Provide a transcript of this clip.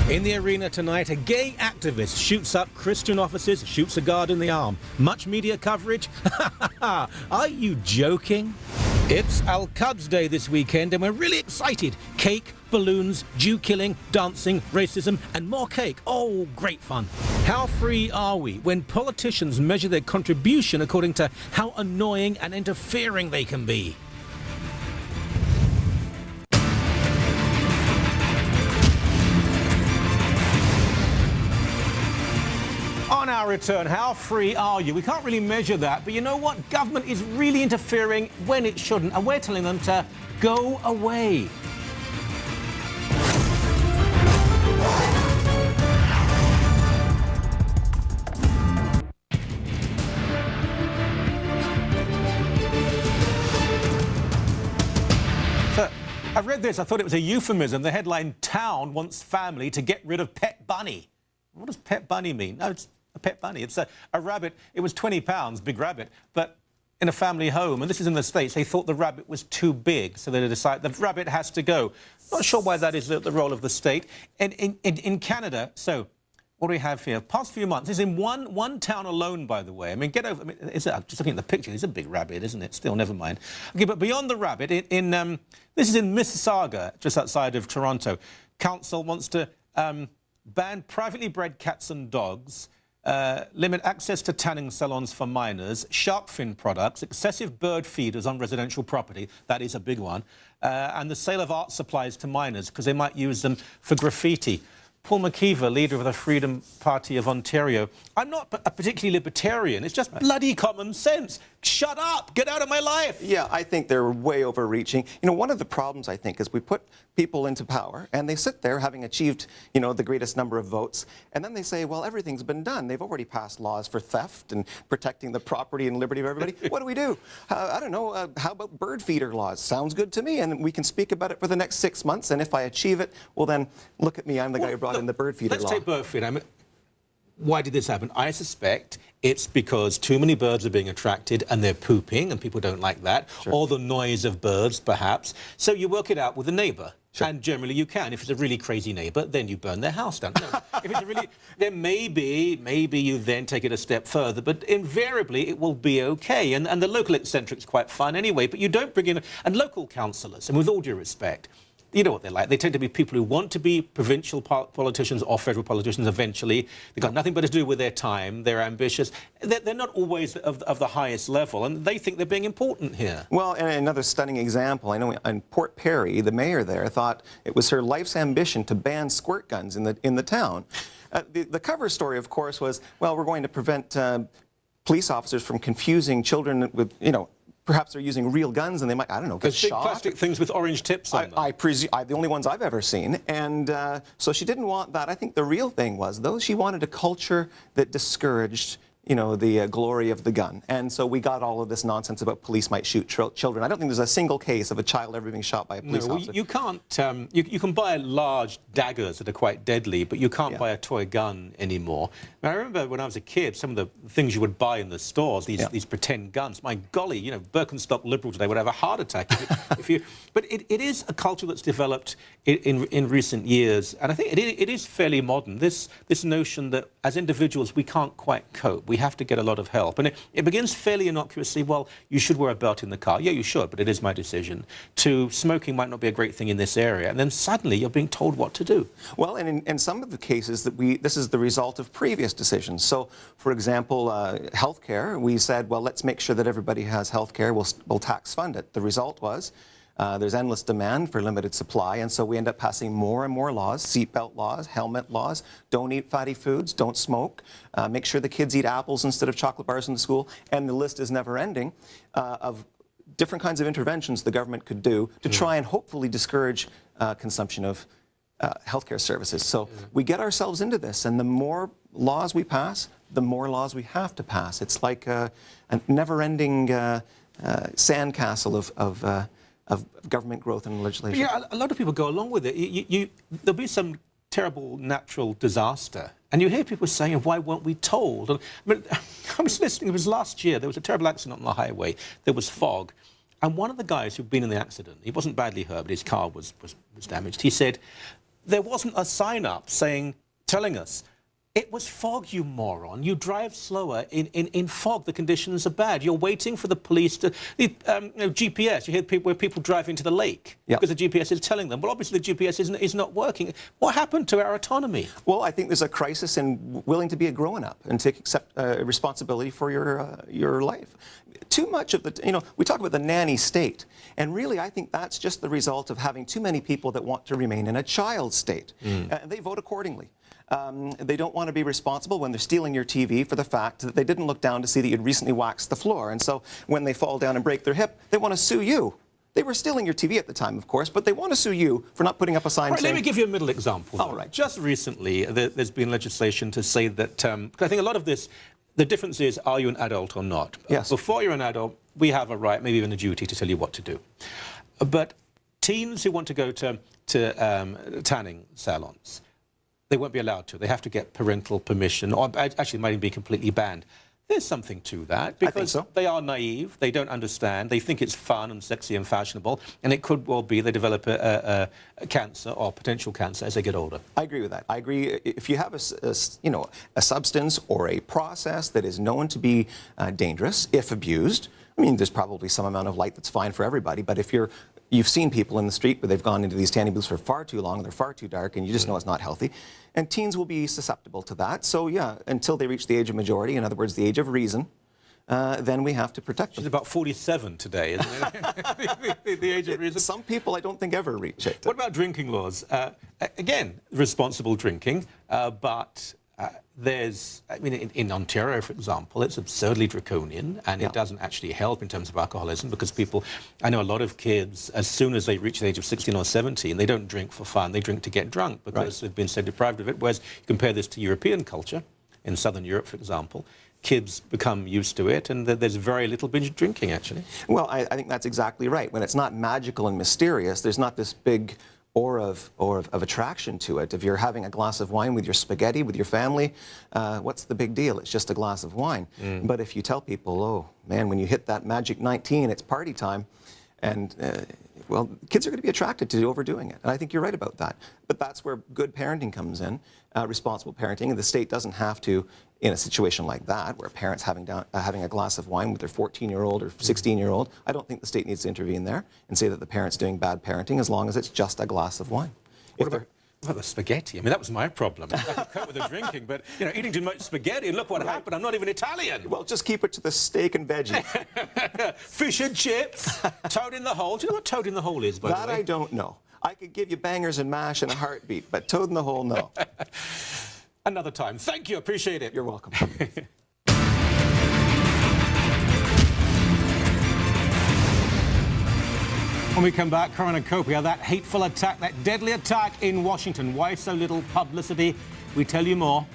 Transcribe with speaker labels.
Speaker 1: In the arena tonight, a gay activist shoots up Christian officers, shoots a guard in the arm. Much media coverage? Are you joking? It's Al-Quds Day this weekend and we're really excited. Cake, balloons, Jew killing, dancing, racism and more cake. Oh, great fun. How free are we when politicians measure their contribution according to how annoying and interfering they can be? On our return, how free are you? We can't really measure that, but you know what? Government is really interfering when it shouldn't, and we're telling them to go away. So, I read this, I thought it was a euphemism. The headline, "Town wants family to get rid of pet bunny." What does pet bunny mean? No, it's a pet bunny. It's a rabbit. It was £20, big rabbit, but in a family home, and this is in the States, they thought the rabbit was too big, so they decided the rabbit has to go. Not sure why that is the role of the state. And in Canada, so what do we have here? Past few months, it's in one town alone, by the way. I mean, get over. I mean, just looking at the picture, it's a big rabbit, isn't it? Still, never mind. Okay, but beyond the rabbit, this is in Mississauga, just outside of Toronto. Council wants to ban privately bred cats and dogs, limit access to tanning salons for minors, shark fin products, excessive bird feeders on residential property, that is a big one, and the sale of art supplies to minors because they might use them for graffiti. Paul McKeever, leader of the Freedom Party of Ontario. I'm not a particularly libertarian. It's just bloody common sense. Shut up. Get out of my life.
Speaker 2: Yeah, I think they're way overreaching. You know, one of the problems, I think, is we put people into power and they sit there having achieved, you know, the greatest number of votes. And then they say, well, everything's been done. They've already passed laws for theft and protecting the property and liberty of everybody. What do? I don't know. How about bird feeder laws? Sounds good to me. And we can speak about it for the next 6 months. And if I achieve it, well, then look at me. I'm the guy who brought in the bird feeder law.
Speaker 1: Let's take bird feeder. I mean, why did this happen? I suspect it's because too many birds are being attracted and they're pooping and people don't like that. Sure. Or the noise of birds, perhaps. So you work it out with the neighbour. Sure. And generally you can. If it's a really crazy neighbour, then you burn their house down. No, if it's a really, then maybe you then take it a step further. But invariably it will be okay. And the local eccentric's quite fun anyway. But you don't bring in, and local councillors, and with all due respect, you know what they're like. They tend to be people who want to be provincial politicians or federal politicians eventually. They've got nothing better to do with their time. They're ambitious. They're not always of the highest level, and they think they're being important here.
Speaker 2: Well, and another stunning example, I know in Port Perry, the mayor there thought it was her life's ambition to ban squirt guns in the town. The cover story, of course, was, well, we're going to prevent police officers from confusing children with, you know, perhaps they're using real guns and they might, I don't know, get shot.
Speaker 1: Big plastic things with orange tips on them.
Speaker 2: I presume, the only ones I've ever seen. And so she didn't want that. I think the real thing was, though, she wanted a culture that discouraged, you know, the glory of the gun. And so we got all of this nonsense about police might shoot children. I don't think there's a single case of a child ever being shot by a police officer.
Speaker 1: You can't, you can buy large daggers that are quite deadly, but you can't buy a toy gun anymore. I remember when I was a kid, some of the things you would buy in the stores, these pretend guns. My golly, you know, Birkenstock liberal today would have a heart attack if you. But it is a culture that's developed in recent years, and I think it is fairly modern. This notion that as individuals we can't quite cope. We have to get a lot of help. And it begins fairly innocuously. Well, you should wear a belt in the car. Yeah, you should, but it is my decision. To smoking might not be a great thing in this area. And then suddenly you're being told what to do.
Speaker 2: Well, and in some of the cases this is the result of previous decisions. So, for example, healthcare, we said, well, let's make sure that everybody has healthcare. We'll tax fund it. The result was there's endless demand for limited supply, and so we end up passing more and more laws, seatbelt laws, helmet laws, don't eat fatty foods, don't smoke, make sure the kids eat apples instead of chocolate bars in the school, and the list is never ending of different kinds of interventions the government could do to try and hopefully discourage consumption of healthcare services. So we get ourselves into this, and the more laws we pass, the more laws we have to pass. It's like a never-ending sandcastle of government growth and legislation.
Speaker 1: Yeah, a lot of people go along with it. There'll be some terrible natural disaster, and you hear people saying, why weren't we told? And, I was listening, it was last year, there was a terrible accident on the highway. There was fog, and one of the guys who'd been in the accident, he wasn't badly hurt, but his car was damaged. He said, there wasn't a sign up telling us, it was fog, you moron. You drive slower in fog. The conditions are bad. You're waiting for the police to... GPS, you hear where people drive into the lake because the GPS is telling them. Well, obviously the GPS is not working. What happened to our autonomy?
Speaker 2: Well, I think there's a crisis in willing to be a grown-up and accept responsibility for your life. Too much of the... we talk about the nanny state, and really I think that's just the result of having too many people that want to remain in a child state. They vote accordingly. They don't want to be responsible when they're stealing your TV for the fact that they didn't look down to see that you'd recently waxed the floor. And so when they fall down and break their hip, they want to sue you. They were stealing your TV at the time, of course, but they want to sue you for not putting up a sign saying...
Speaker 1: Let me give you a middle example.
Speaker 2: All right.
Speaker 1: Just recently, there's been legislation to say that... I think a lot of this, the difference is, are you an adult or not?
Speaker 2: Yes.
Speaker 1: Before you're an adult, we have a right, maybe even a duty, to tell you what to do. But teens who want to go to tanning salons, they won't be allowed to. They have to get parental permission, or actually it might even be completely banned. There's something to that, because they are naive, they don't understand, they think it's fun and sexy and fashionable, and it could well be they develop a cancer or potential cancer as they get older.
Speaker 2: I agree with that. I agree. If you have a substance or a process that is known to be dangerous, if abused, I mean, there's probably some amount of light that's fine for everybody, but if you've seen people in the street where they've gone into these tanning booths for far too long, they're far too dark, and you just know it's not healthy. And teens will be susceptible to that. So, yeah, until they reach the age of majority, in other words, the age of reason, then we have to protect them.
Speaker 1: She's about 47 today, isn't it? the age of reason.
Speaker 2: Some people I don't think ever reach it.
Speaker 1: What about drinking laws? Again, responsible drinking, but... in Ontario, for example, it's absurdly draconian, and it doesn't actually help in terms of alcoholism, because I know a lot of kids, as soon as they reach the age of 16 or 17, they don't drink for fun, they drink to get drunk, because they've been so deprived of it. Whereas you compare this to European culture, in Southern Europe, for example, kids become used to it, and there's very little binge drinking, actually.
Speaker 2: Well, I think that's exactly right. When it's not magical and mysterious, there's not this big aura of attraction to it. If you're having a glass of wine with your spaghetti, with your family, what's the big deal? It's just a glass of wine. But if you tell people, oh, man, when you hit that magic 19, it's party time, and, well, kids are going to be attracted to overdoing it. And I think you're right about that. But that's where good parenting comes in, responsible parenting, and the state doesn't have to, in a situation like that, where a parent's having a glass of wine with their 14-year-old or 16-year-old, I don't think the state needs to intervene there and say that the parent's doing bad parenting, as long as it's just a glass of wine.
Speaker 1: What about the spaghetti? I mean, that was my problem. I could cope with the drinking, but, eating too much spaghetti, and look what happened. I'm not even Italian.
Speaker 2: Well, just keep it to the steak and veggies.
Speaker 1: Fish and chips, toad in the hole. Do you know what toad in the hole is, by the way?
Speaker 2: That I don't know. I could give you bangers and mash in a heartbeat, but toad in the hole, no.
Speaker 1: Another time. Thank you. Appreciate it.
Speaker 2: You're welcome.
Speaker 1: When we come back, Coren and McKeever, that hateful attack, that deadly attack in Washington. Why so little publicity? We tell you more